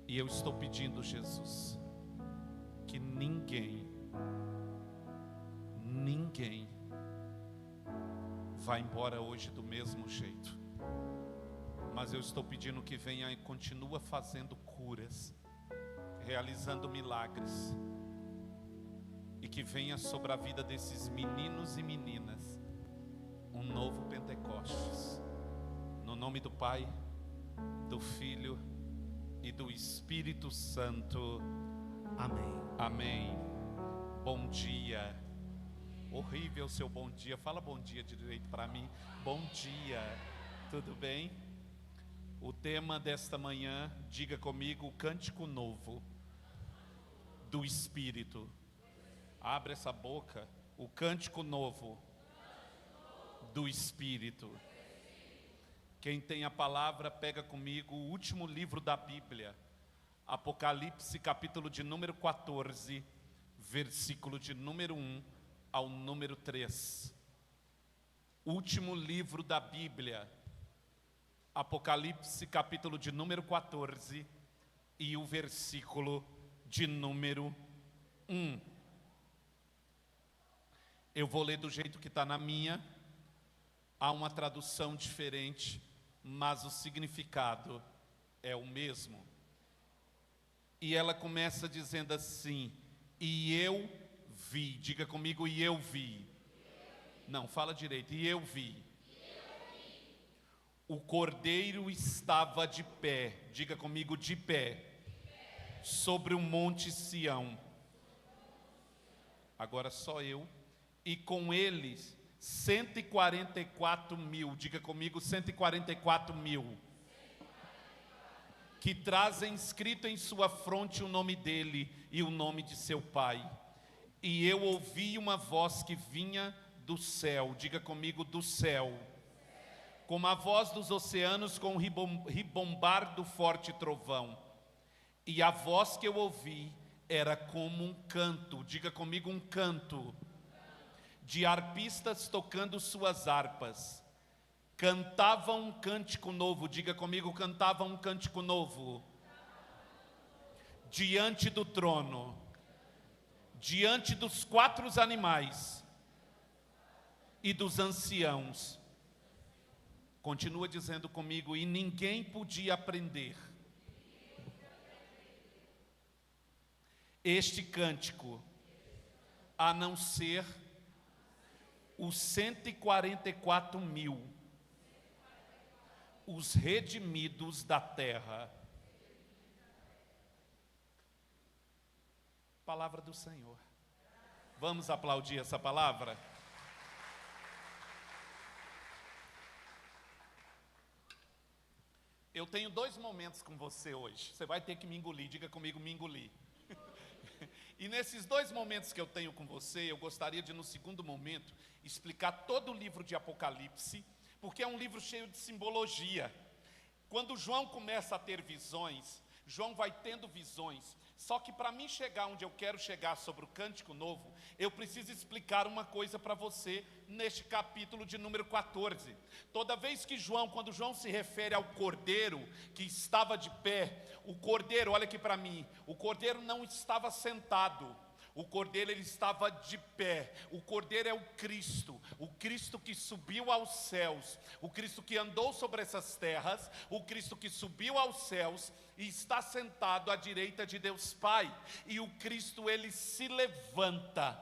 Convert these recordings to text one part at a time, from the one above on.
E eu estou pedindo, Jesus, que ninguém vá embora hoje do mesmo jeito. Mas eu estou pedindo que venha e continua fazendo curas, realizando milagres. E que venha sobre a vida desses meninos e meninas um novo Pentecostes. No nome do Pai, do Filho e do Espírito Santo. Amém. Amém. Bom dia. Horrível o seu bom dia. Fala bom dia direito para mim. Bom dia. Tudo bem? O tema desta manhã, diga comigo, o cântico novo do Espírito. Abre essa boca. O cântico novo do Espírito. Quem tem a palavra, pega comigo o último livro da Bíblia, Apocalipse, capítulo de número 14, versículo de número 1 ao número 3. Último livro da Bíblia, Apocalipse, capítulo de número 14 e o versículo de número 1. Eu vou ler do jeito que está na minha. Há uma tradução diferente, mas o significado é o mesmo. E ela começa dizendo assim: e eu vi. Diga comigo, e eu vi. Não, fala direito. E eu vi. O Cordeiro estava de pé. Diga comigo, de pé. Sobre o monte Sião. Agora só eu. E com eles 144 mil, diga comigo, 144 mil, que trazem escrito em sua fronte o nome dele e o nome de seu pai. E eu ouvi uma voz que vinha do céu, diga comigo, do céu, como a voz dos oceanos com o ribombar do forte trovão. E a voz que eu ouvi era como um canto, diga comigo, um canto, de arpistas tocando suas harpas. Cantavam um cântico novo, diga comigo, cantavam um cântico novo. Diante do trono, diante dos 4 animais e dos anciãos. Continua dizendo comigo, e ninguém podia aprender este cântico, a não ser os 144 mil, os redimidos da terra. Palavra do Senhor. Vamos aplaudir essa palavra? Eu tenho 2 momentos com você hoje. Você vai ter que me engolir, diga comigo, me engolir. E nesses 2 momentos que eu tenho com você, eu gostaria de, no segundo momento, explicar todo o livro de Apocalipse, porque é um livro cheio de simbologia. Quando João começa a ter visões, João vai tendo visões. Só que para mim chegar onde eu quero chegar sobre o cântico novo, eu preciso explicar uma coisa para você neste capítulo de número 14. Toda vez que quando João se refere ao cordeiro que estava de pé, o cordeiro, olha aqui para mim, o cordeiro não estava sentado. O cordeiro, ele estava de pé. O cordeiro é o Cristo que subiu aos céus, o Cristo que andou sobre essas terras, o Cristo que subiu aos céus e está sentado à direita de Deus Pai. E o Cristo, ele se levanta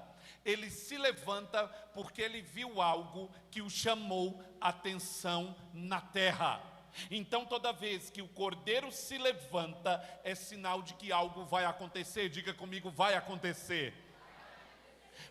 porque ele viu algo que o chamou a atenção na terra. Então toda vez que o cordeiro se levanta, é sinal de que algo vai acontecer. Diga comigo, vai acontecer.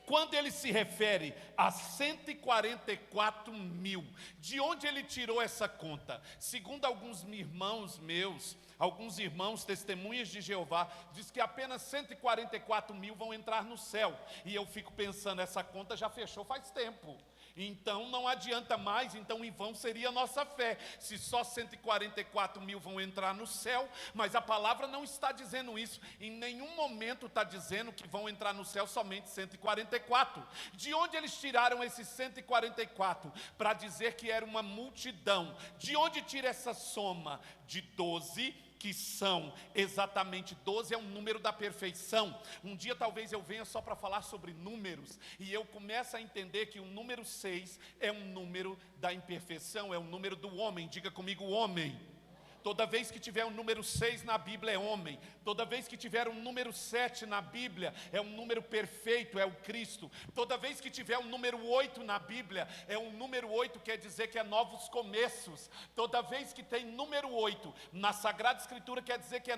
Quando ele se refere a 144 mil, de onde ele tirou essa conta? Segundo alguns irmãos meus, alguns irmãos testemunhas de Jeová, diz que apenas 144 mil vão entrar no céu. E eu fico pensando, essa conta já fechou faz tempo. Então não adianta mais, então em vão seria a nossa fé, se só 144 mil vão entrar no céu. Mas a palavra não está dizendo isso, em nenhum momento está dizendo que vão entrar no céu somente 144. De onde eles tiraram esses 144? Para dizer que era uma multidão. De onde tira essa soma? De 12 que são exatamente 12, é um número da perfeição. Um dia talvez eu venha só para falar sobre números, e eu começo a entender que o número 6 é um número da imperfeição, é um número do homem. Diga comigo, homem. Toda vez que tiver um número 6 na Bíblia é homem. Toda vez que tiver um número 7 na Bíblia é um número perfeito, é o Cristo. Toda vez que tiver um número 8 na Bíblia, é um número 8, quer dizer que é novos começos. Toda vez que tem número 8 na Sagrada Escritura, quer dizer que é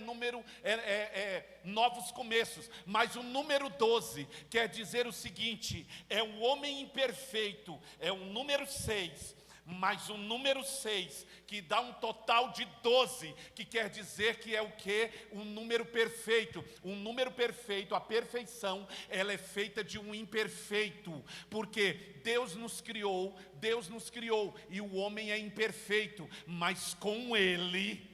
novos começos. Mas o número 12 quer dizer o seguinte: é o homem imperfeito, é o número 6. Mas o número 6, que dá um total de 12, que quer dizer que é o quê? Um número perfeito. Um número perfeito, a perfeição, ela é feita de um imperfeito. Porque Deus nos criou, e o homem é imperfeito. Mas com Ele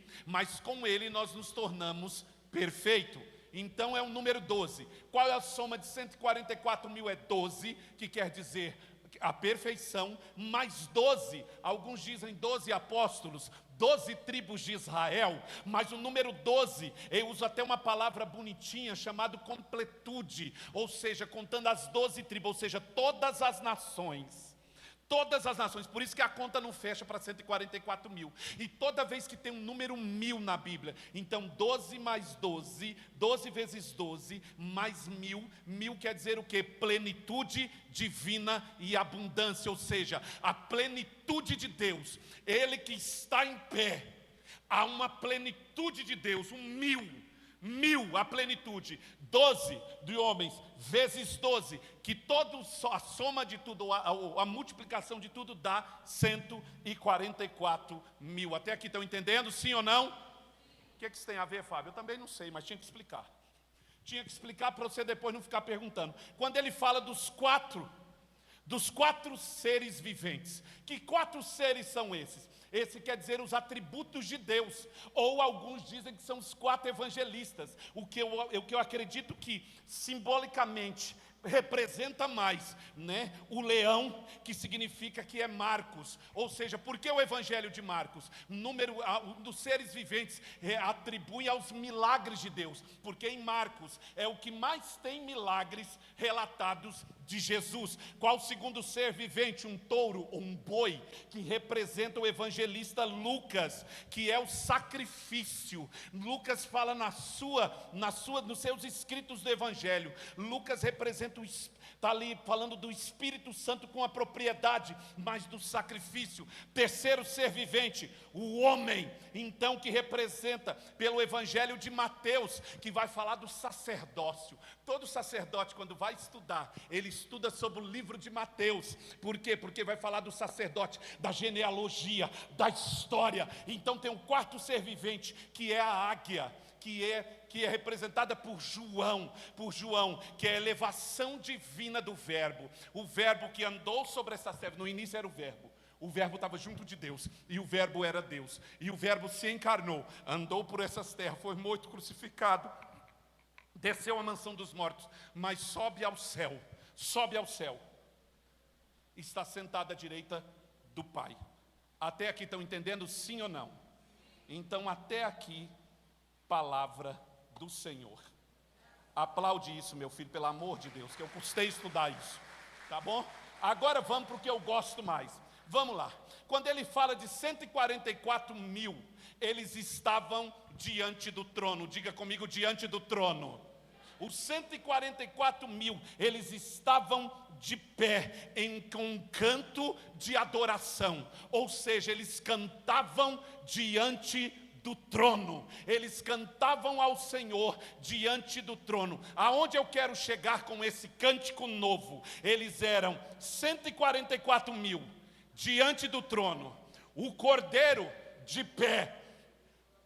nós nos tornamos perfeito. Então é o número 12. Qual é a soma de 144 mil? É 12, que quer dizer a perfeição, mais 12, alguns dizem 12 apóstolos, 12 tribos de Israel, mas o número 12, eu uso até uma palavra bonitinha, chamada completude, ou seja, contando as 12 tribos, ou seja, todas as nações, por isso que a conta não fecha para 144 mil, e toda vez que tem um número 1000 na Bíblia, então 12 mais 12, 12 vezes 12, mais 1000, 1000 quer dizer o quê? Plenitude divina e abundância, ou seja, a plenitude de Deus, Ele que está em pé, há uma plenitude de Deus, um 1000 a plenitude, 12 de homens, vezes 12, que a soma de tudo, a multiplicação de tudo dá 144 mil. Até aqui estão entendendo, sim ou não? O que isso tem a ver, Fábio? Eu também não sei, mas tinha que explicar. Tinha que explicar para você depois não ficar perguntando. Quando ele fala dos quatro seres viventes, que 4 seres são esses? Esse quer dizer os atributos de Deus, ou alguns dizem que são os 4 evangelistas, o que eu acredito que simbolicamente representa mais, né? O leão, que significa que é Marcos, ou seja, por que o evangelho de Marcos? Dos seres viventes atribui aos milagres de Deus, porque em Marcos é o que mais tem milagres relatados de Jesus. Qual o segundo ser vivente? Um touro ou um boi, que representa o evangelista Lucas, que é o sacrifício. Lucas fala nos seus escritos do evangelho, Lucas representa está ali falando do Espírito Santo com a propriedade, mas do sacrifício. Terceiro ser vivente, o homem, então, que representa pelo evangelho de Mateus, que vai falar do sacerdócio. Todo sacerdote, quando vai estudar, ele estuda sobre o livro de Mateus. Por quê? Porque vai falar do sacerdote, da genealogia, da história. Então tem um quarto ser vivente, que é a águia, que é representada por João, que é a elevação divina do verbo. O verbo que andou sobre essa terra, no início era o verbo estava junto de Deus, e o verbo era Deus, e o verbo se encarnou, andou por essas terras, foi morto, crucificado, desceu à mansão dos mortos, mas sobe ao céu, está sentado à direita do Pai. Até aqui estão entendendo, sim ou não? Então até aqui, palavra do Senhor. Aplaude isso, meu filho, pelo amor de Deus, que eu custei estudar isso, tá bom? Agora vamos para o que eu gosto mais. Vamos lá. Quando ele fala de 144 mil, eles estavam diante do trono. Diga comigo, diante do trono. Os 144 mil, eles estavam de pé com um canto de adoração. Ou seja, eles cantavam diante do trono, eles cantavam ao Senhor diante do trono. Aonde eu quero chegar com esse cântico novo? Eles eram 144 mil diante do trono, o Cordeiro de pé.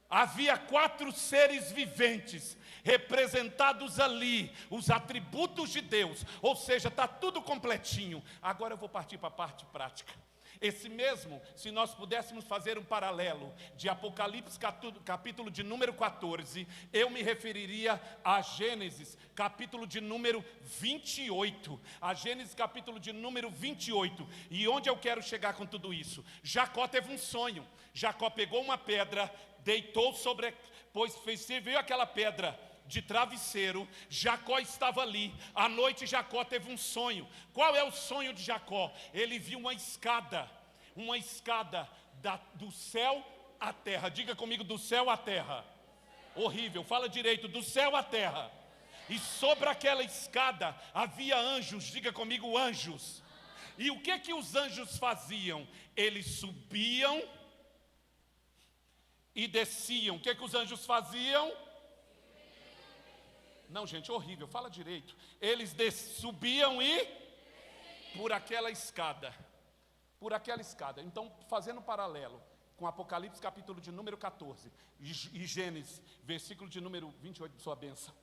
Havia 4 seres viventes representados ali, os atributos de Deus, ou seja, está tudo completinho. Agora eu vou partir para a parte prática. Esse mesmo, se nós pudéssemos fazer um paralelo de Apocalipse capítulo de número 14, eu me referiria a Gênesis capítulo de número 28. A Gênesis capítulo de número 28. E onde eu quero chegar com tudo isso? Jacó teve um sonho. Jacó pegou uma pedra, deitou sobre, serviu aquela pedra de travesseiro. Jacó estava ali. À noite Jacó teve um sonho. Qual é o sonho de Jacó? Ele viu uma escada do céu à terra. Diga comigo, do céu à terra. Horrível, fala direito, do céu à terra. E sobre aquela escada havia anjos. Diga comigo, anjos. E o que os anjos faziam? Eles subiam e desciam. O que os anjos faziam? Não, gente, horrível, fala direito. Eles subiam e por aquela escada. Por aquela escada. Então, fazendo um paralelo com Apocalipse capítulo de número 14 e Gênesis, versículo de número 28, sua bênção.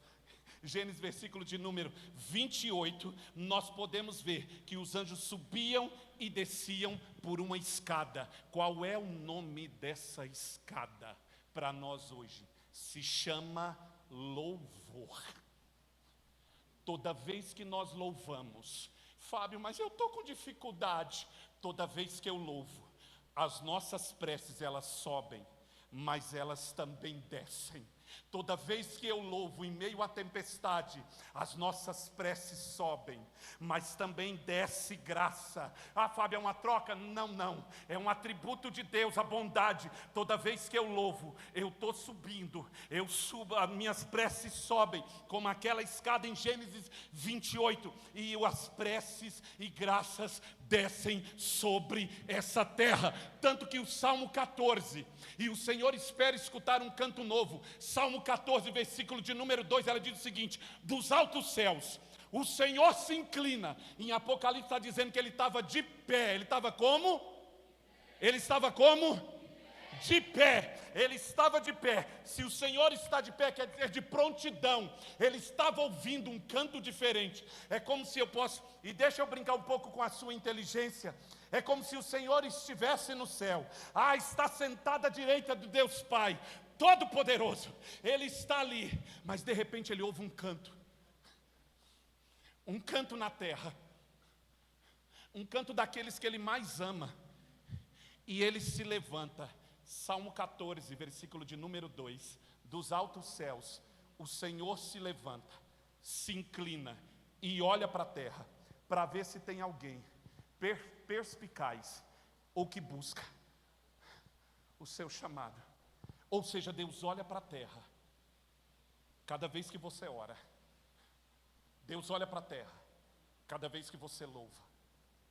Gênesis, versículo de número 28, nós podemos ver que os anjos subiam e desciam por uma escada. Qual é o nome dessa escada para nós hoje? Se chama louvor. Toda vez que nós louvamos, Fábio, mas eu estou com dificuldade. Toda vez que eu louvo, as nossas preces elas sobem, mas elas também descem. Toda vez que eu louvo em meio à tempestade, as nossas preces sobem, mas também desce graça. Ah, Fábio, é uma troca? Não, é um atributo de Deus, a bondade. Toda vez que eu louvo, eu estou subindo, eu subo, as minhas preces sobem, como aquela escada em Gênesis 28, e as preces e graças descem sobre essa terra. Tanto que o Salmo 14, e o Senhor espera escutar um canto novo. Salmo 14, versículo de número 2, ela diz o seguinte: dos altos céus o Senhor se inclina. Em Apocalipse está dizendo que ele estava de pé. Ele estava como? Ele estava como? De pé. Ele estava de pé. Se o Senhor está de pé, quer dizer de prontidão. Ele estava ouvindo um canto diferente. É como se eu posso, e deixa eu brincar um pouco com a sua inteligência. É como se o Senhor estivesse no céu. Ah, está sentado à direita do Deus Pai Todo-Poderoso. Ele está ali, mas de repente ele ouve um canto. Um canto na terra. Um canto daqueles que ele mais ama. E ele se levanta. Salmo 14, versículo de número 2. Dos altos céus, o Senhor se levanta, se inclina e olha para a terra, para ver se tem alguém perspicaz ou que busca o seu chamado. Ou seja, Deus olha para a terra. Cada vez que você ora, Deus olha para a terra. Cada vez que você louva,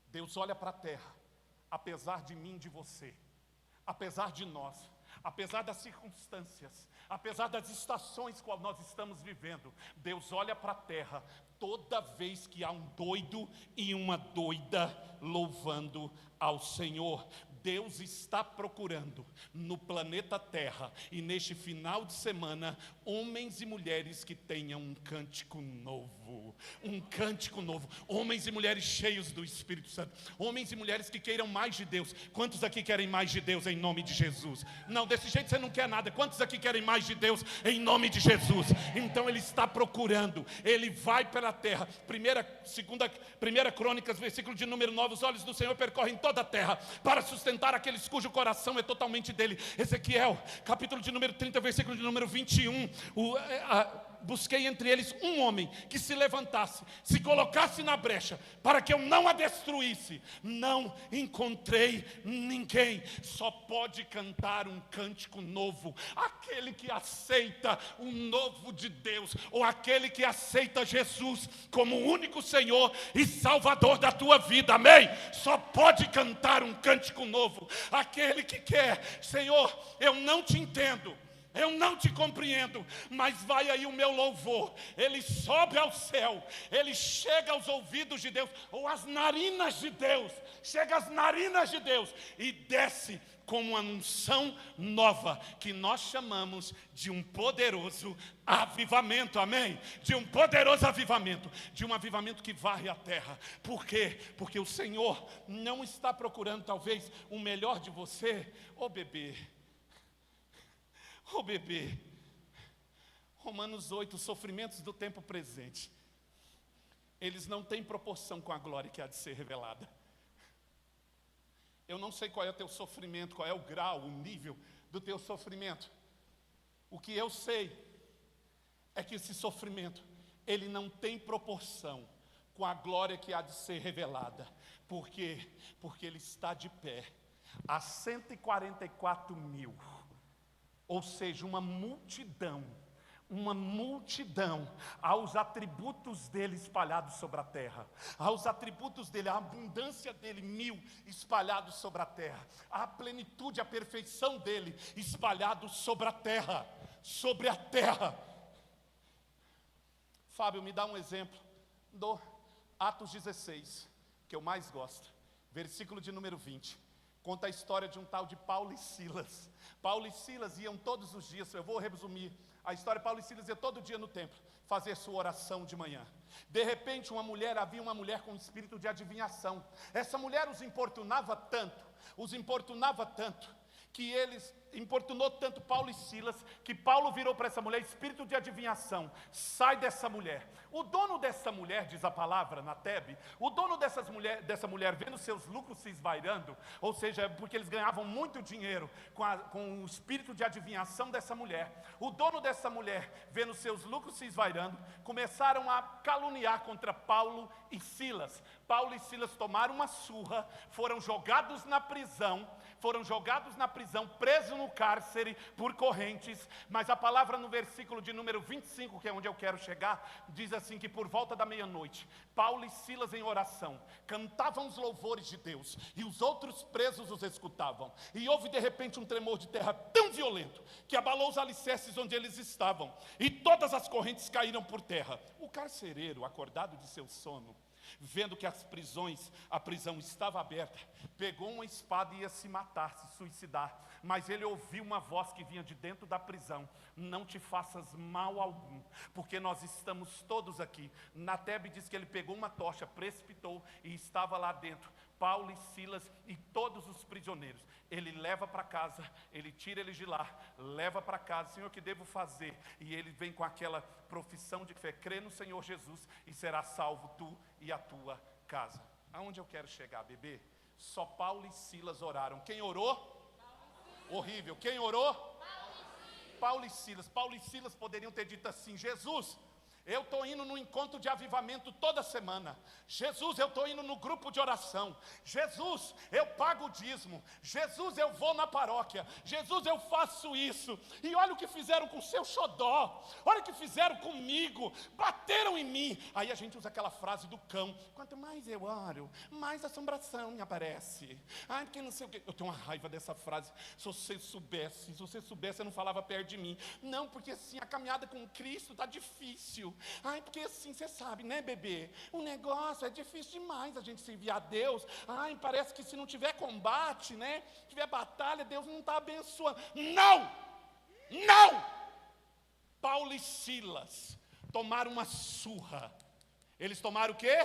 Deus olha para a terra. Apesar de mim, de você, apesar de nós, apesar das circunstâncias, apesar das estações que nós estamos vivendo, Deus olha para a terra toda vez que há um doido e uma doida louvando ao Senhor. Deus está procurando no planeta Terra e neste final de semana homens e mulheres que tenham um cântico novo, homens e mulheres cheios do Espírito Santo, homens e mulheres que queiram mais de Deus. Quantos aqui querem mais de Deus em nome de Jesus? Não, desse jeito você não quer nada. Quantos aqui querem mais de Deus em nome de Jesus? Então ele está procurando, ele vai pela terra. 1 Crônicas, versículo de número 9, os olhos do Senhor percorrem toda a terra para sustentar aqueles cujo coração é totalmente dele. Ezequiel, capítulo de número 30, versículo de número 21, busquei entre eles um homem que se levantasse, se colocasse na brecha, para que eu não a destruísse. Não encontrei ninguém. Só pode cantar um cântico novo aquele que aceita o novo de Deus, ou aquele que aceita Jesus como o único Senhor e Salvador da tua vida. Amém? Só pode cantar um cântico novo aquele que quer: Senhor, eu não te entendo, Eu não te compreendo, mas vai aí o meu louvor. Ele sobe ao céu, ele chega aos ouvidos de Deus, ou às narinas de Deus, chega às narinas de Deus e desce como uma unção nova, que nós chamamos de um poderoso avivamento, amém? De um poderoso avivamento, de um avivamento que varre a terra. Por quê? Porque o Senhor não está procurando talvez o melhor de você. Ô bebê, Romanos 8, os sofrimentos do tempo presente, eles não têm proporção com a glória que há de ser revelada. Eu não sei qual é o teu sofrimento, qual é o grau, o nível do teu sofrimento. O que eu sei é que esse sofrimento, ele não tem proporção com a glória que há de ser revelada. Por quê? Porque ele está de pé a 144 mil, ou seja, uma multidão, aos atributos dele espalhados sobre a terra, aos atributos dele, a abundância dele, 1000 espalhados sobre a terra, a plenitude, a perfeição dele espalhados sobre a terra, Fábio, me dá um exemplo do Atos 16, que eu mais gosto, versículo de número 20, conta a história de um tal de Paulo e Silas. Paulo e Silas iam todos os dias, eu vou resumir a história. Paulo e Silas iam todo dia no templo fazer sua oração de manhã. De repente havia uma mulher com espírito de adivinhação. Essa mulher os importunava tanto, que importunou tanto Paulo e Silas, que Paulo virou para essa mulher: espírito de adivinhação, sai dessa mulher. O dono dessa mulher, diz a palavra na Tebe, o dono dessa mulher vendo seus lucros se esvairando, ou seja, porque eles ganhavam muito dinheiro com o espírito de adivinhação dessa mulher, o dono dessa mulher vendo seus lucros se esvairando, começaram a caluniar contra Paulo e Silas. Paulo e Silas tomaram uma surra, foram jogados na prisão, presos no cárcere por correntes. Mas a palavra no versículo de número 25, que é onde eu quero chegar, diz assim que por volta da meia-noite, Paulo e Silas em oração, cantavam os louvores de Deus, e os outros presos os escutavam. E houve de repente um tremor de terra tão violento, que abalou os alicerces onde eles estavam, e todas as correntes caíram por terra. O carcereiro, acordado de seu sono, vendo que a prisão estava aberta, pegou uma espada e ia se matar, se suicidar. Mas ele ouviu uma voz que vinha de dentro da prisão: não te faças mal algum, porque nós estamos todos aqui. Na Tebe diz que ele pegou uma tocha, precipitou, e estava lá dentro Paulo e Silas e todos os prisioneiros. Ele leva para casa, ele tira eles de lá, leva para casa: Senhor, o que devo fazer? E ele vem com aquela profissão de fé: crê no Senhor Jesus e será salvo tu e a tua casa. Aonde eu quero chegar, bebê? Só Paulo e Silas oraram. Quem orou? Horrível. Quem orou? Paulo e Silas. Paulo e Silas poderiam ter dito assim: Jesus, eu estou indo no encontro de avivamento toda semana. Jesus, eu estou indo no grupo de oração. Jesus, eu pago o dízimo. Jesus, eu vou na paróquia. Jesus, eu faço isso. E olha o que fizeram com o seu xodó. Olha o que fizeram comigo. Bateram em mim. Aí a gente usa aquela frase do cão: quanto mais eu oro, mais assombração me aparece. Ai, porque não sei o quê. Eu tenho uma raiva dessa frase. Se você soubesse, eu não falava perto de mim. Não, porque assim, a caminhada com Cristo está difícil. Ai, porque assim, você sabe, né, bebê? O negócio é difícil demais a gente servir a Deus. Ai, parece que se não tiver combate, né? Tiver batalha, Deus não está abençoando. Não! Paulo e Silas tomaram uma surra. Eles tomaram o quê?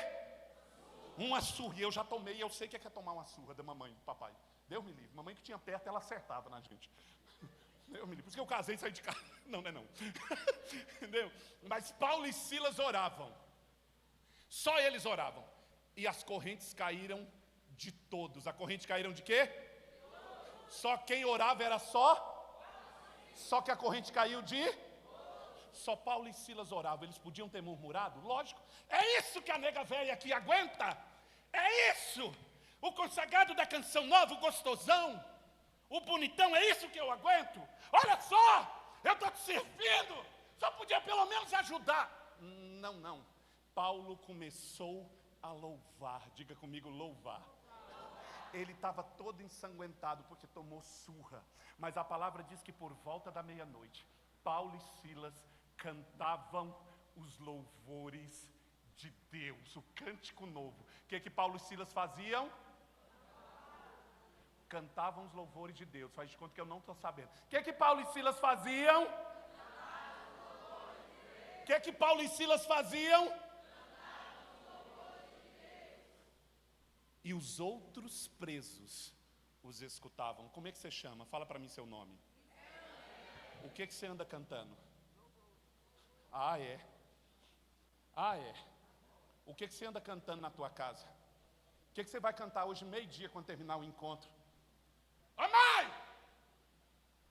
Uma surra. E eu já tomei, eu sei o que é tomar uma surra da mamãe, do papai. Deus me livre. Mamãe que tinha perto, ela acertava na gente. Deus me livre. Por isso que eu casei e saí de casa. Não. Entendeu? Mas Paulo e Silas oravam. Só eles oravam. E as correntes caíram de todos. A corrente caíram de quê? Só quem orava era só que a corrente caiu de? Só Paulo e Silas oravam. Eles podiam ter murmurado? Lógico. É isso que a nega velha aqui aguenta. É isso. O consagrado da canção nova, o gostosão, o bonitão, é isso que eu aguento? Olha só, eu estou te servindo, só podia pelo menos ajudar. Não. Paulo começou a louvar. Diga comigo, louvar. Ele estava todo ensanguentado porque tomou surra. Mas a palavra diz que por volta da meia-noite, Paulo e Silas cantavam os louvores de Deus, o cântico novo. O que Paulo e Silas faziam? Cantavam os louvores de Deus. Faz de conta que eu não estou sabendo. O que Paulo e Silas faziam? O que Paulo e Silas faziam? E os outros presos os escutavam. Como é que você chama? Fala para mim seu nome. O que você anda cantando? Ah, é. O que você anda cantando na tua casa? O que você vai cantar hoje meio-dia quando terminar o encontro? Ô mãe!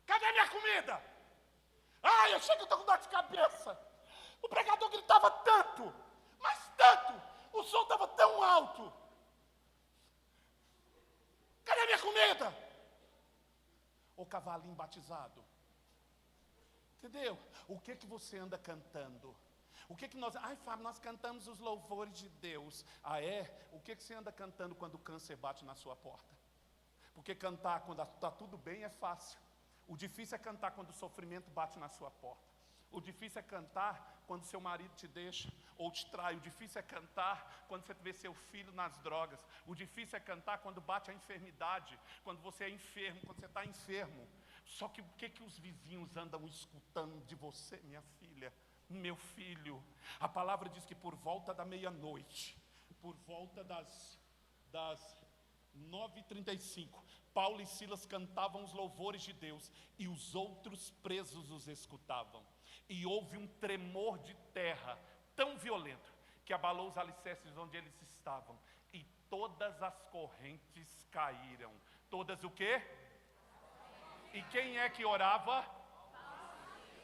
Cadê minha comida? Ai, eu chego e estou com dor de cabeça. O pregador gritava tanto, mas tanto. O som estava tão alto. Cadê minha comida? O cavalinho batizado. Entendeu? O que você anda cantando? O que nós... Ai, Fábio, nós cantamos os louvores de Deus. Ah, é? O que você anda cantando quando o câncer bate na sua porta? Porque cantar quando está tudo bem é fácil. O difícil é cantar quando o sofrimento bate na sua porta. O difícil é cantar quando seu marido te deixa ou te trai. O difícil é cantar quando você vê seu filho nas drogas. O difícil é cantar quando bate a enfermidade, quando você é enfermo, quando você está enfermo. Só que o que os vizinhos andam escutando de você, minha filha, meu filho? A palavra diz que por volta da meia-noite, por volta das 9h35, Paulo e Silas cantavam os louvores de Deus e os outros presos os escutavam. E houve um tremor de terra tão violento que abalou os alicerces onde eles estavam. E todas as correntes caíram. Todas o quê? E quem é que orava?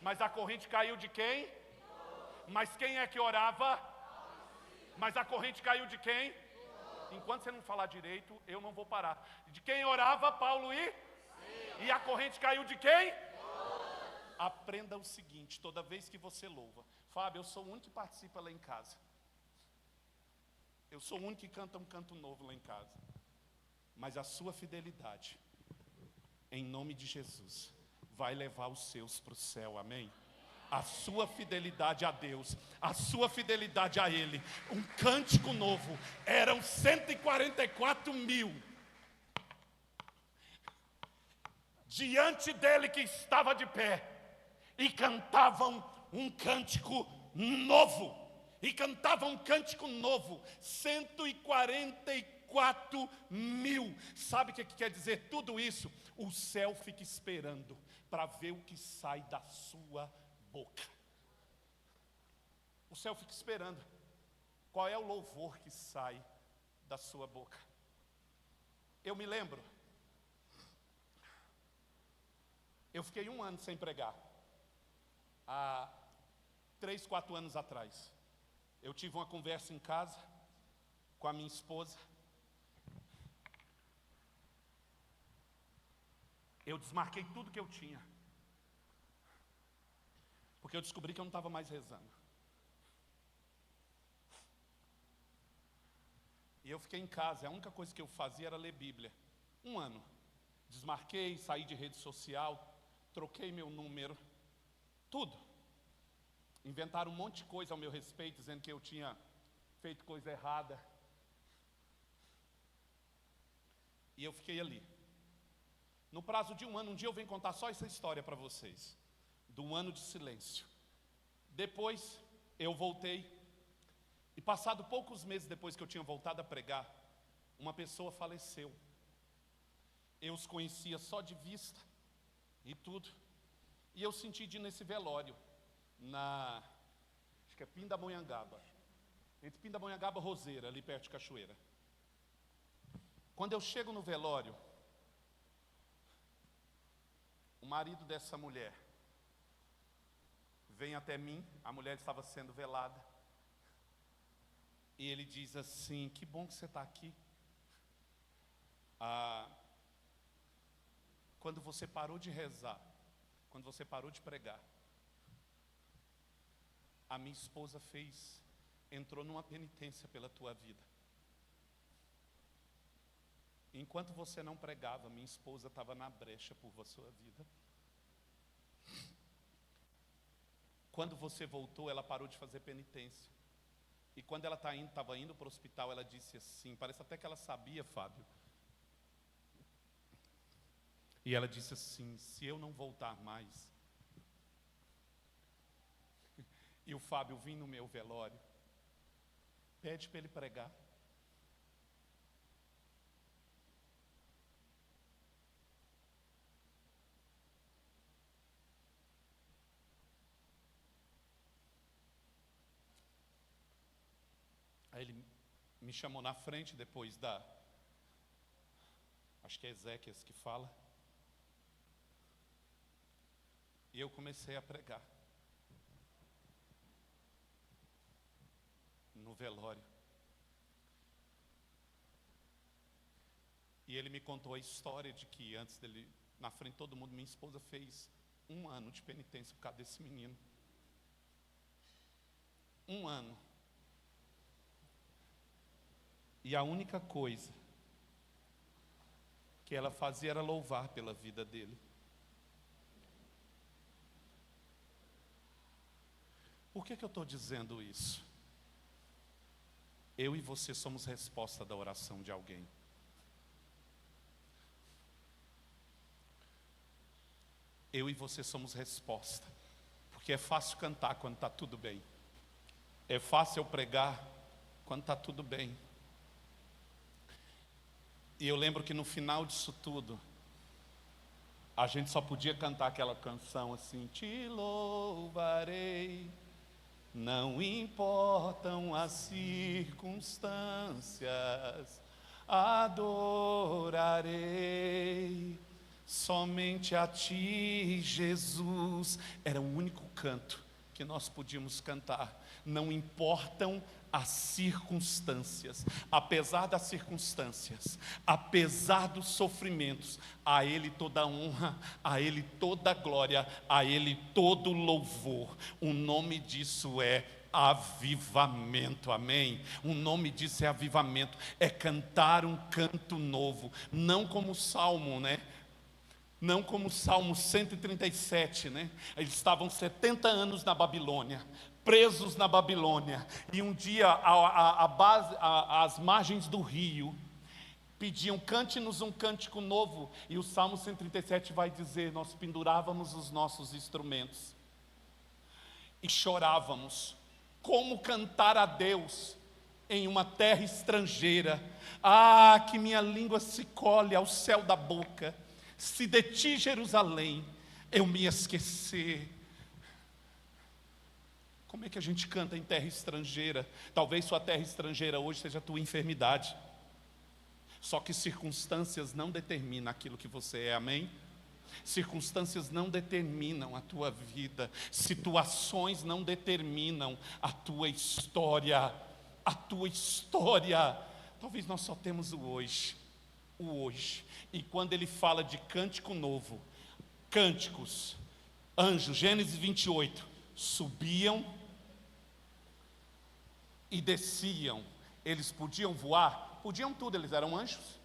Mas a corrente caiu de quem? Mas quem é que orava? Mas a corrente caiu de quem? Enquanto você não falar direito, eu não vou parar. De quem orava Paulo e? E a corrente caiu de quem? Aprenda o seguinte, toda vez que você louva. Fábio, eu sou o único que participa lá em casa. Eu sou o único que canta um canto novo lá em casa. Mas a sua fidelidade, em nome de Jesus, vai levar os seus para o céu, amém? A sua fidelidade a Deus, a sua fidelidade a Ele. Um cântico novo, eram 144 mil. Diante dele que estava de pé. E cantavam um cântico novo. E cantavam um cântico novo. 144 mil. Sabe o que quer dizer tudo isso? O céu fica esperando para ver o que sai da sua boca. O céu fica esperando. Qual é o louvor que sai da sua boca? Eu me lembro. Eu fiquei 1 ano sem pregar. Há 3, 4 anos atrás. Eu tive uma conversa em casa com a minha esposa. Eu desmarquei tudo que eu tinha. Porque eu descobri que eu não estava mais rezando. E eu fiquei em casa, a única coisa que eu fazia era ler Bíblia. 1 ano. Desmarquei, saí de rede social, troquei meu número, tudo. Inventaram um monte de coisa ao meu respeito, dizendo que eu tinha feito coisa errada. E eu fiquei ali. No prazo de 1 ano, um dia eu venho contar só essa história para vocês. Do ano de silêncio. Depois, eu voltei. E passado poucos meses depois que eu tinha voltado a pregar, uma pessoa faleceu. Eu os conhecia só de vista e tudo. E eu senti de ir nesse velório, acho que é Pindamonhangaba. Entre Pindamonhangaba e Roseira, ali perto de Cachoeira. Quando eu chego no velório, o marido dessa mulher vem até mim, a mulher estava sendo velada, e ele diz assim: que bom que você está aqui. Quando você parou de rezar, quando você parou de pregar, a minha esposa entrou numa penitência pela tua vida. Enquanto você não pregava, minha esposa estava na brecha por sua vida. Quando você voltou, ela parou de fazer penitência. E quando ela estava indo para o hospital, ela disse assim, parece até que ela sabia, Fábio. E ela disse assim, se eu não voltar mais, e o Fábio vir no meu velório, pede para ele pregar. Aí ele me chamou na frente depois acho que é Ezequias que fala. E eu comecei a pregar no velório. E ele me contou a história de que antes dele, na frente de todo mundo, minha esposa fez 1 ano de penitência por causa desse menino. 1 ano. E a única coisa que ela fazia era louvar pela vida dele. Por que eu estou dizendo isso? Eu e você somos resposta da oração de alguém. Eu e você somos resposta. Porque é fácil cantar quando está tudo bem. É fácil eu pregar quando está tudo bem. E eu lembro que no final disso tudo, a gente só podia cantar aquela canção assim: te louvarei, não importam as circunstâncias, adorarei somente a ti, Jesus. Era o único canto que nós podíamos cantar. Não importam as circunstâncias, apesar das circunstâncias, apesar dos sofrimentos, a Ele toda a honra, a Ele toda a glória, a Ele todo o louvor. O nome disso é avivamento, amém? O nome disso é avivamento, é cantar um canto novo, não como o Salmo, né? Não como o Salmo 137, né? Eles estavam 70 anos na Babilônia, presos na Babilônia, e um dia às margens do rio pediam: cante-nos um cântico novo. E o Salmo 137 vai dizer: nós pendurávamos os nossos instrumentos e chorávamos. Como cantar a Deus em uma terra estrangeira? Ah, que minha língua se colhe ao céu da boca, se de ti, Jerusalém, eu me esquecer. Como é que a gente canta em terra estrangeira? Talvez sua terra estrangeira hoje seja a tua enfermidade. Só que circunstâncias não determinam aquilo que você é, amém? Circunstâncias não determinam a tua vida. Situações não determinam a tua história. A tua história. Talvez nós só temos o hoje. O hoje. E quando ele fala de cântico novo, cânticos, anjos, Gênesis 28, subiam e desciam. Eles podiam voar? Podiam tudo, eles eram anjos.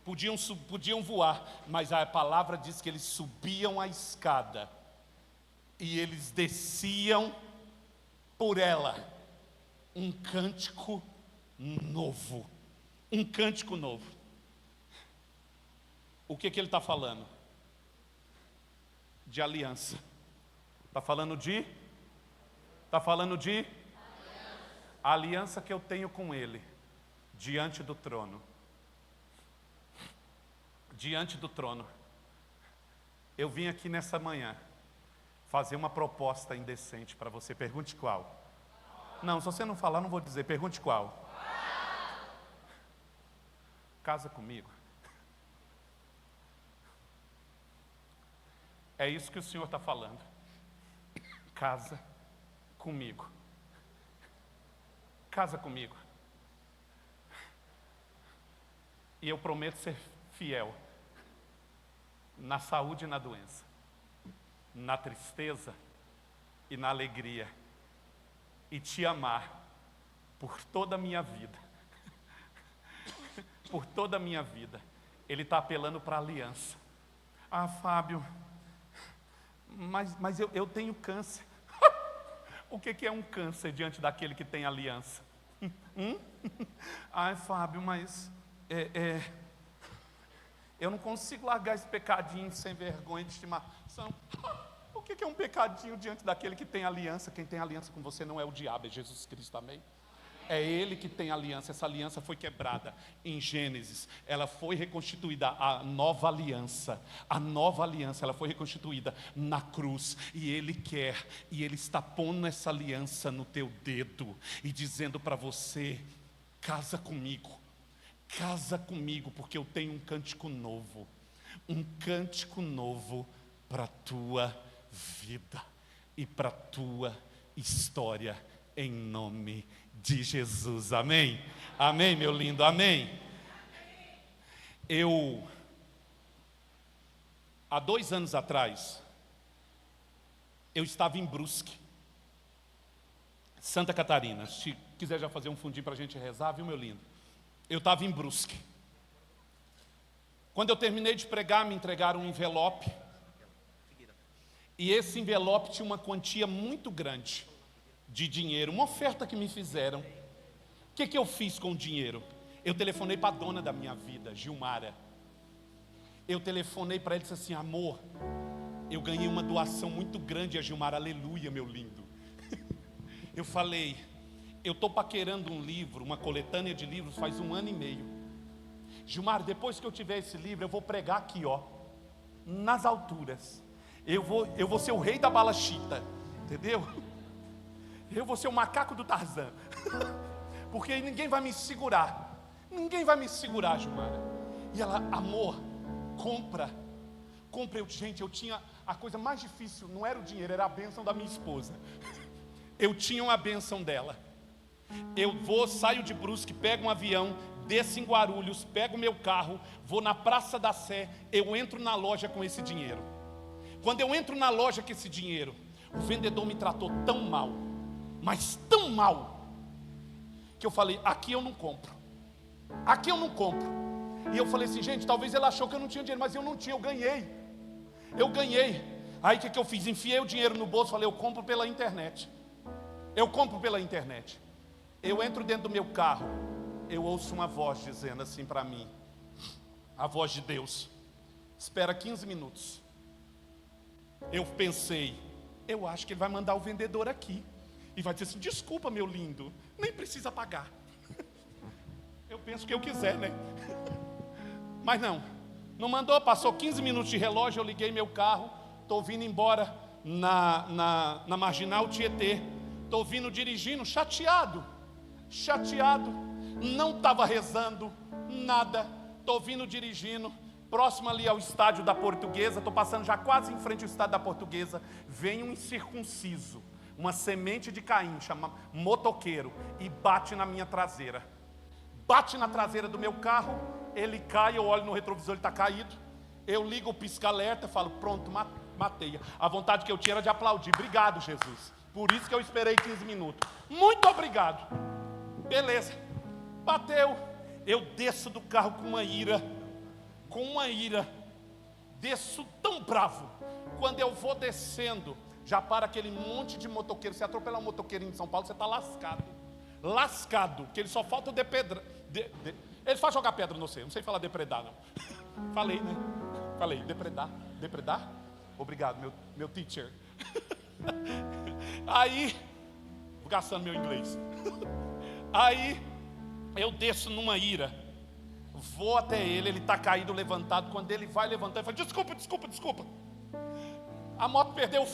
Podiam voar, mas a palavra diz que eles subiam a escada e eles desciam por ela. Um cântico novo. Um cântico novo. O que ele está falando? De aliança. Está falando de? A aliança que eu tenho com Ele, diante do trono. Diante do trono. Eu vim aqui nessa manhã fazer uma proposta indecente para você. Pergunte qual. Não, se você não falar, não vou dizer. Pergunte qual. Casa comigo. É isso que o Senhor está falando. Casa comigo. Casa comigo. E eu prometo ser fiel na saúde e na doença, na tristeza e na alegria, e te amar por toda a minha vida. por toda a minha vida. Ele está apelando para a aliança. Ah, Fábio, mas eu tenho câncer. O que é um câncer diante daquele que tem aliança? Ai, Fábio, mas eu não consigo largar esse pecadinho sem vergonha de estimação. O que é um pecadinho diante daquele que tem aliança? Quem tem aliança com você não é o diabo, é Jesus Cristo, amém? É Ele que tem aliança. Essa aliança foi quebrada em Gênesis. Ela foi reconstituída, a nova aliança. A nova aliança, ela foi reconstituída na cruz. E Ele quer, e Ele está pondo essa aliança no teu dedo e dizendo para você: casa comigo, porque eu tenho um cântico novo. Um cântico novo para a tua vida e para a tua história, em nome de Jesus, amém? Amém, meu lindo, amém? Há 2 anos atrás, eu estava em Brusque, Santa Catarina. Se quiser já fazer um fundinho para a gente rezar, viu, meu lindo? Eu estava em Brusque. Quando eu terminei de pregar, me entregaram um envelope. E esse envelope tinha uma quantia muito grande de dinheiro, uma oferta que me fizeram. O que eu fiz com o dinheiro? Eu telefonei para a dona da minha vida, Gilmara. Eu telefonei para ela e disse assim: amor, eu ganhei uma doação muito grande. A Gilmara, aleluia, meu lindo. Eu falei: eu estou paquerando um livro, uma coletânea de livros faz 1 ano e meio. Gilmara, depois que eu tiver esse livro, eu vou pregar aqui, ó, nas alturas. Eu vou ser o rei da bala chita, entendeu? Eu vou ser o macaco do Tarzan. Porque ninguém vai me segurar. Ninguém vai me segurar, Gilmara. E ela: amor, compra. Gente, eu tinha a coisa mais difícil, não era o dinheiro, era a bênção da minha esposa. Eu tinha uma bênção dela. Saio de Brusque, pego um avião, desço em Guarulhos, pego o meu carro, vou na Praça da Sé, eu entro na loja com esse dinheiro. Quando eu entro na loja com esse dinheiro, o vendedor me tratou tão mal, mas tão mal, que eu falei: aqui eu não compro. Aqui eu não compro. E eu falei assim: gente, talvez ele achou que eu não tinha dinheiro, mas eu não tinha, eu ganhei. Aí o que eu fiz? Enfiei o dinheiro no bolso, falei: eu compro pela internet. Eu entro dentro do meu carro, eu ouço uma voz dizendo assim para mim, a voz de Deus: espera 15 minutos. Eu pensei: eu acho que ele vai mandar o vendedor aqui e vai dizer assim: desculpa, meu lindo, nem precisa pagar. Eu penso o que eu quiser, né? Mas não mandou. Passou 15 minutos de relógio, eu liguei meu carro, estou vindo embora na Marginal Tietê. Estou vindo dirigindo, chateado, não estava rezando, nada. Estou vindo dirigindo, próximo ali ao estádio da Portuguesa, estou passando já quase em frente ao estádio da Portuguesa, vem um incircunciso, uma semente de Caim, chama motoqueiro, e bate na minha traseira. Bate na traseira do meu carro, ele cai, eu olho no retrovisor, ele está caído. Eu ligo o pisca-alerta, falo: pronto, matei. A vontade que eu tinha era de aplaudir. Obrigado, Jesus. Por isso que eu esperei 15 minutos. Muito obrigado. Beleza. Bateu. Eu desço do carro com uma ira. Desço tão bravo. Quando eu vou descendo, já para aquele monte de motoqueiro. Se atropelar um motoqueiro em São Paulo, você está lascado. Porque ele só falta o ele faz jogar pedra no você. Não sei falar depredar, não. Falei, né? Falei, depredar? Obrigado, meu teacher. Aí, vou gastando meu inglês. Aí, eu desço numa ira, vou até ele está caído, levantado. Quando ele vai levantar, eu falo: desculpa. A moto perdeu o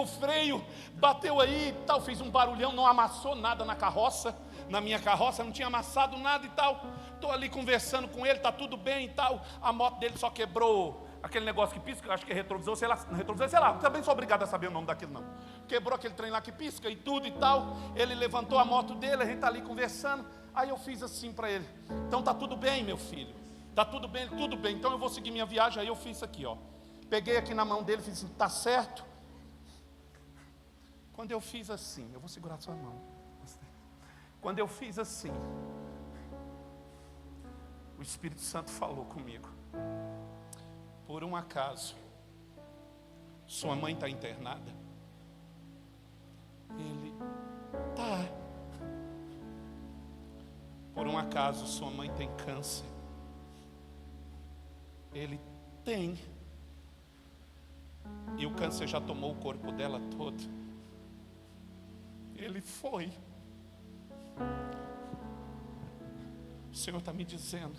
freio, bateu aí e tal, fez um barulhão, não amassou nada na minha carroça, não tinha amassado nada e tal. Estou ali conversando com ele, está tudo bem e tal. A moto dele só quebrou aquele negócio que pisca, acho que é retrovisor, sei lá, também sou obrigado a saber o nome daquilo não. Quebrou aquele trem lá que pisca e tudo e tal. Ele levantou a moto dele, a gente está ali conversando. Aí eu fiz assim para ele: então tá tudo bem, meu filho? Tá tudo bem? Tudo bem, então eu vou seguir minha viagem. Aí eu fiz isso aqui, ó. Peguei aqui na mão dele, fiz assim: tá certo? Quando eu fiz assim, eu vou segurar sua mão. Quando eu fiz assim, o Espírito Santo falou comigo. Por um acaso, sua mãe está internada? Ele, tá. Por um acaso, sua mãe tem câncer? Ele, tem. E o câncer já tomou o corpo dela todo? Ele, foi. O Senhor está me dizendo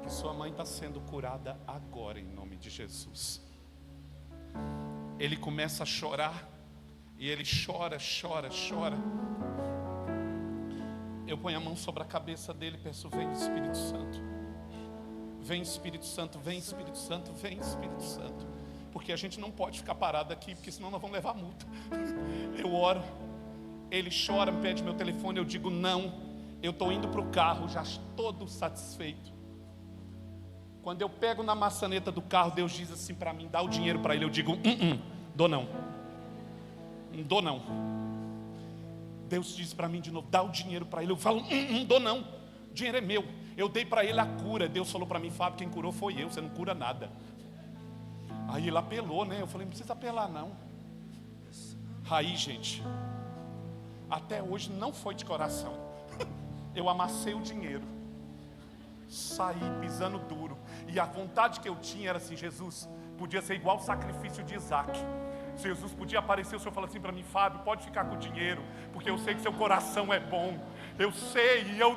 que sua mãe está sendo curada agora, em nome de Jesus. Ele começa a chorar, e ele chora, chora, chora. Eu ponho a mão sobre a cabeça dele e peço: vem Espírito Santo, vem Espírito Santo, vem Espírito Santo, vem Espírito Santo. Porque a gente não pode ficar parado aqui, porque senão nós vamos levar multa. Eu oro, ele chora, me pede meu telefone, eu digo não, eu estou indo para o carro, já todo satisfeito. Quando eu pego na maçaneta do carro, Deus diz assim para mim: dá o dinheiro para ele. Eu digo, dou não. Dou não. Deus diz para mim de novo: dá o dinheiro para ele. Eu falo, dou não. O dinheiro é meu. Eu dei para ele a cura. Deus falou para mim: Fábio, quem curou foi eu, você não cura nada. Aí ele apelou, né? Eu falei: não precisa apelar não. Aí, gente, até hoje não foi de coração. Eu amassei o dinheiro, saí pisando duro. E a vontade que eu tinha era assim: Jesus, podia ser igual o sacrifício de Isaac. Jesus podia aparecer, o Senhor falou assim para mim: Fábio, pode ficar com o dinheiro, porque eu sei que seu coração é bom. Eu sei, e eu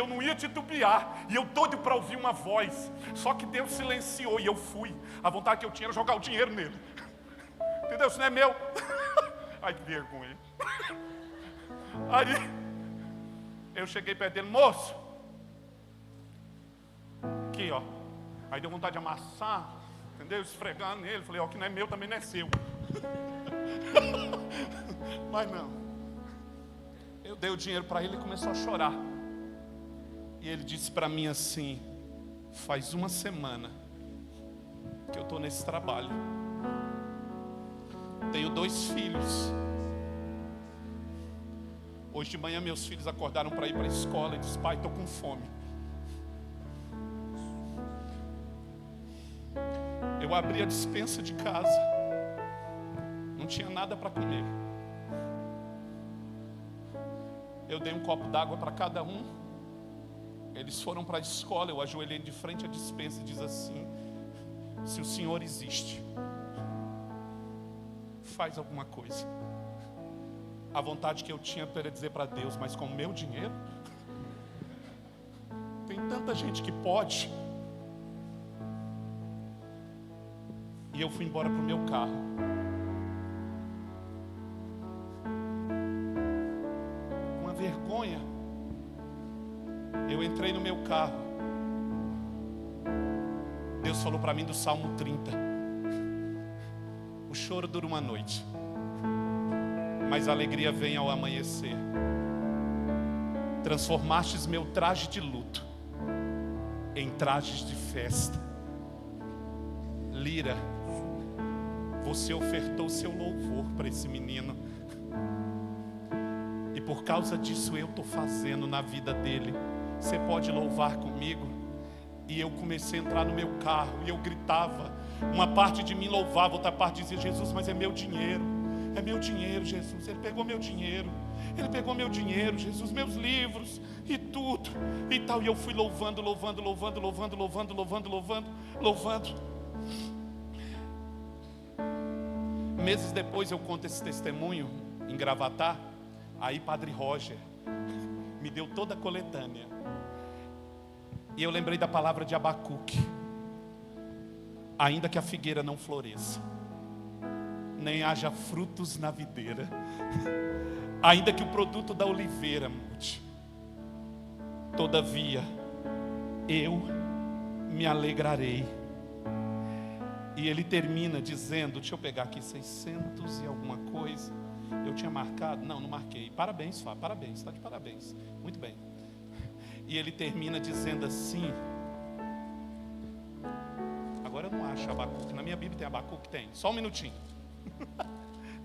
não ia titubear. E eu doido para ouvir uma voz. Só que Deus silenciou e eu fui. A vontade que eu tinha era jogar o dinheiro nele. Entendeu? Isso não é meu. Ai, que vergonha. Aí eu cheguei perto dele: moço, aqui ó. Aí deu vontade de amassar, entendeu? Esfregando nele. Falei: ó, que não é meu, também não é seu. Mas não. Eu dei o dinheiro para ele e começou a chorar. E ele disse para mim assim: faz uma semana que eu estou nesse trabalho. Tenho 2 filhos. Hoje de manhã meus filhos acordaram para ir para a escola e disse: pai, estou com fome. Eu abri a despensa de casa, não tinha nada para comer. Eu dei um copo d'água para cada um. Eles foram para a escola. Eu ajoelhei de frente à despensa e diz assim: se o Senhor existe, faz alguma coisa. A vontade que eu tinha era dizer para Deus: mas com o meu dinheiro? Tem tanta gente que pode. E eu fui embora para o meu carro. Uma vergonha. Eu entrei no meu carro. Deus falou para mim do Salmo 30. O choro dura uma noite, mas a alegria vem ao amanhecer. Transformastes meu traje de luto em trajes de festa. Lira, você ofertou seu louvor para esse menino. E por causa disso eu estou fazendo na vida dele. Você pode louvar comigo? E eu comecei a entrar no meu carro e eu gritava. Uma parte de mim louvava, outra parte dizia: Jesus, mas é meu dinheiro. É meu dinheiro, Jesus. Ele pegou meu dinheiro. Ele pegou meu dinheiro, Jesus, meus livros e tudo e tal. E eu fui louvando, louvando, louvando, louvando, louvando, louvando, louvando, louvando. Meses depois eu conto esse testemunho em Gravatá. Aí Padre Roger me deu toda a coletânea. E eu lembrei da palavra de Abacuque: ainda que a figueira não floresça, nem haja frutos na videira, ainda que o produto da oliveira mude, todavia eu me alegrarei. E ele termina dizendo, deixa eu pegar aqui 600 e alguma coisa. Eu tinha marcado? Não marquei. Parabéns, Fábio, parabéns, está de parabéns. Muito bem. E ele termina dizendo assim. Agora eu não acho Abacuque. Na minha Bíblia tem Abacuque? Tem. Só um minutinho.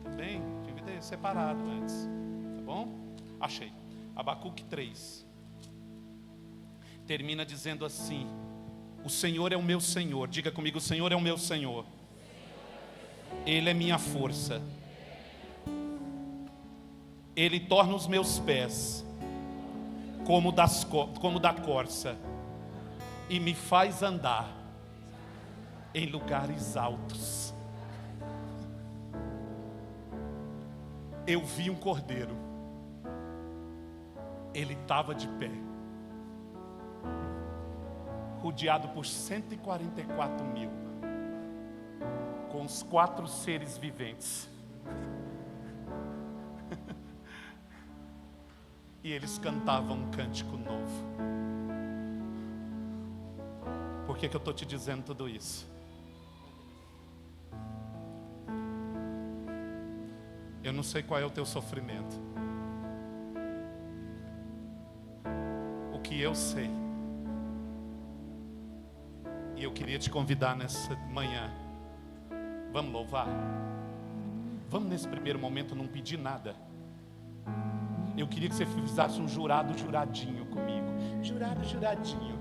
Também, devia ter separado antes. Tá bom? Achei. Abacuque 3. termina dizendo assim: o Senhor é o meu Senhor. Diga comigo: o Senhor é o meu Senhor. Ele é minha força. Ele torna os meus pés como da corça e me faz andar em lugares altos. Eu vi um cordeiro. Ele estava de pé, rodeado por 144.000, com os 4 seres viventes. E eles cantavam um cântico novo. Por que eu estou te dizendo tudo isso? Eu não sei qual é o teu sofrimento. O que eu sei, e eu queria te convidar nessa manhã, vamos louvar? Vamos nesse primeiro momento não pedir nada. Eu queria que você fizesse um juradinho comigo. Juradinho.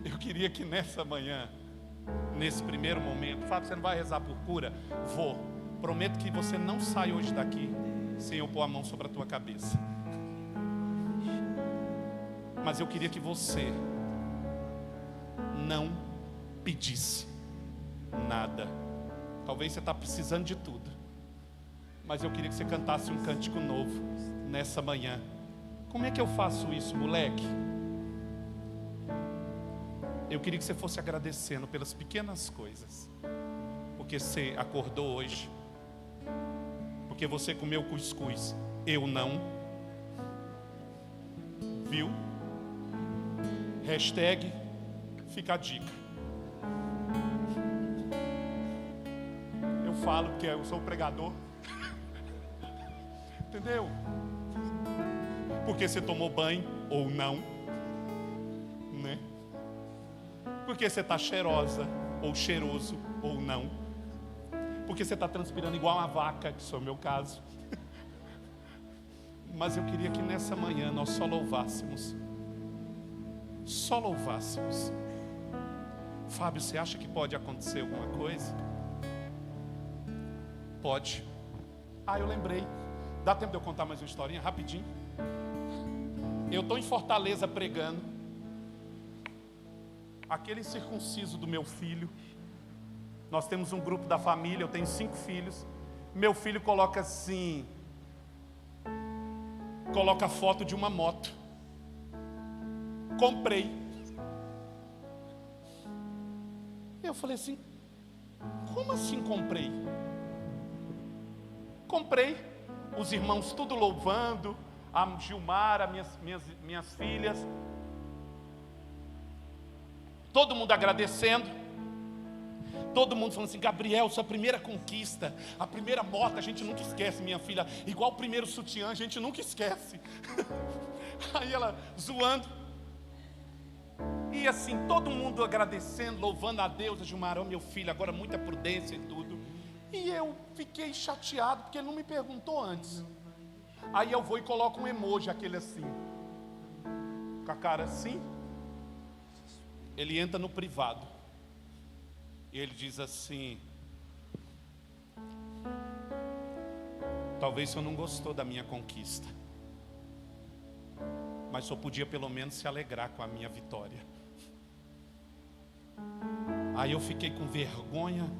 Eu queria que nessa manhã, nesse primeiro momento, Fábio, você não vai rezar por cura? Vou. Prometo que você não sai hoje daqui sem eu pôr a mão sobre a tua cabeça. Mas eu queria que você não pedisse nada. Talvez você está precisando de tudo, mas eu queria que você cantasse um cântico novo nessa manhã. Como é que eu faço isso, moleque? Eu queria que você fosse agradecendo pelas pequenas coisas. Porque você acordou hoje, porque você comeu cuscuz, eu não. Viu? Hashtag fica a dica. Eu falo porque eu sou pregador. Entendeu? Porque você tomou banho ou não, né? Porque você está cheirosa ou cheiroso ou não. Porque você está transpirando igual uma vaca, que sou o meu caso. Mas eu queria que nessa manhã nós só louvássemos. Só louvássemos. Fábio, você acha que pode acontecer alguma coisa? Pode. Eu lembrei. Dá tempo de eu contar mais uma historinha, rapidinho? Eu estou em Fortaleza pregando. Aquele incircunciso do meu filho. Nós temos um grupo da família, eu tenho 5 filhos. Meu filho coloca assim, coloca a foto de uma moto. Comprei. Eu falei assim, como assim comprei? Comprei. Os irmãos tudo louvando, a Gilmar, minhas filhas, todo mundo agradecendo, todo mundo falando assim: Gabriel, sua primeira conquista, a primeira moto, a gente nunca esquece, minha filha, igual o primeiro sutiã, a gente nunca esquece. Aí ela zoando, e assim, todo mundo agradecendo, louvando a Deus. A Gilmar, meu filho, agora muita prudência e tudo. E eu fiquei chateado, porque ele não me perguntou antes. Aí eu vou e coloco um emoji, aquele assim, com a cara assim. Ele entra no privado e ele diz assim: talvez o senhor não gostou da minha conquista, mas só podia pelo menos se alegrar com a minha vitória. Aí eu fiquei com vergonha.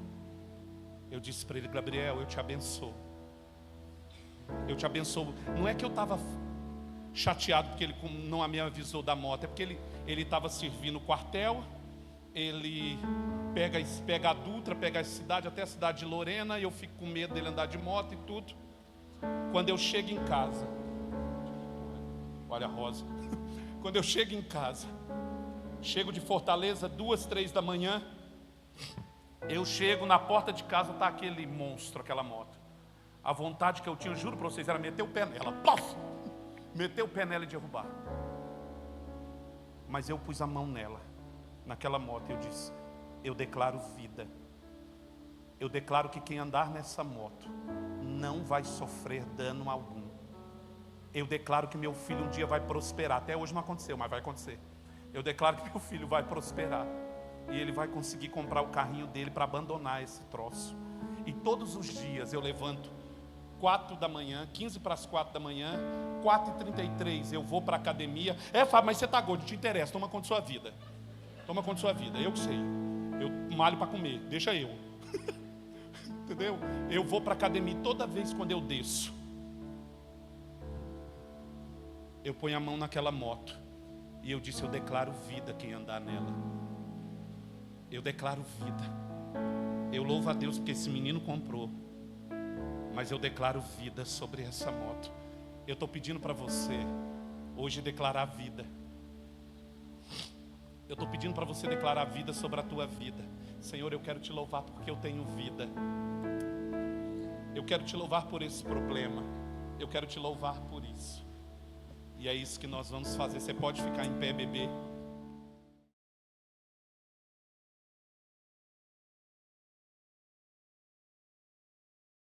Eu disse para ele: Gabriel, eu te abençoo. Eu te abençoo. Não é que eu estava chateado porque ele não me avisou da moto, é porque ele estava servindo o quartel. Ele pega a Dutra, pega a cidade, até a cidade de Lorena, e eu fico com medo dele andar de moto e tudo. Quando eu chego em casa, olha a Rosa. Quando eu chego em casa, chego de Fortaleza, 2, 3 da manhã. Eu chego na porta de casa, está aquele monstro, aquela moto. A vontade que eu tinha, eu juro para vocês, era meter o pé nela. Plof! Meter o pé nela e derrubar. Mas eu pus a mão nela, naquela moto, e eu disse: eu declaro vida. Eu declaro que quem andar nessa moto não vai sofrer dano algum. Eu declaro que meu filho um dia vai prosperar. Até hoje não aconteceu, mas vai acontecer. Eu declaro que meu filho vai prosperar. E ele vai conseguir comprar o carrinho dele para abandonar esse troço. E todos os dias eu levanto 4 da manhã, 15 para as 4 da manhã, 4h33 eu vou para a academia. Fábio, mas você está gordo, não te interessa, toma conta da sua vida. Toma conta da sua vida, eu que sei. Eu malho para comer, deixa eu. Entendeu? Eu vou para a academia toda vez quando eu desço. Eu ponho a mão naquela moto. E eu disse, eu declaro vida quem andar nela. Eu declaro vida. Eu louvo a Deus porque esse menino comprou. Mas eu declaro vida sobre essa moto. Eu estou pedindo para você hoje declarar vida. Eu estou pedindo para você declarar vida sobre a tua vida. Senhor, eu quero te louvar porque eu tenho vida. Eu quero te louvar por esse problema. Eu quero te louvar por isso. E é isso que nós vamos fazer. Você pode ficar em pé, bebê.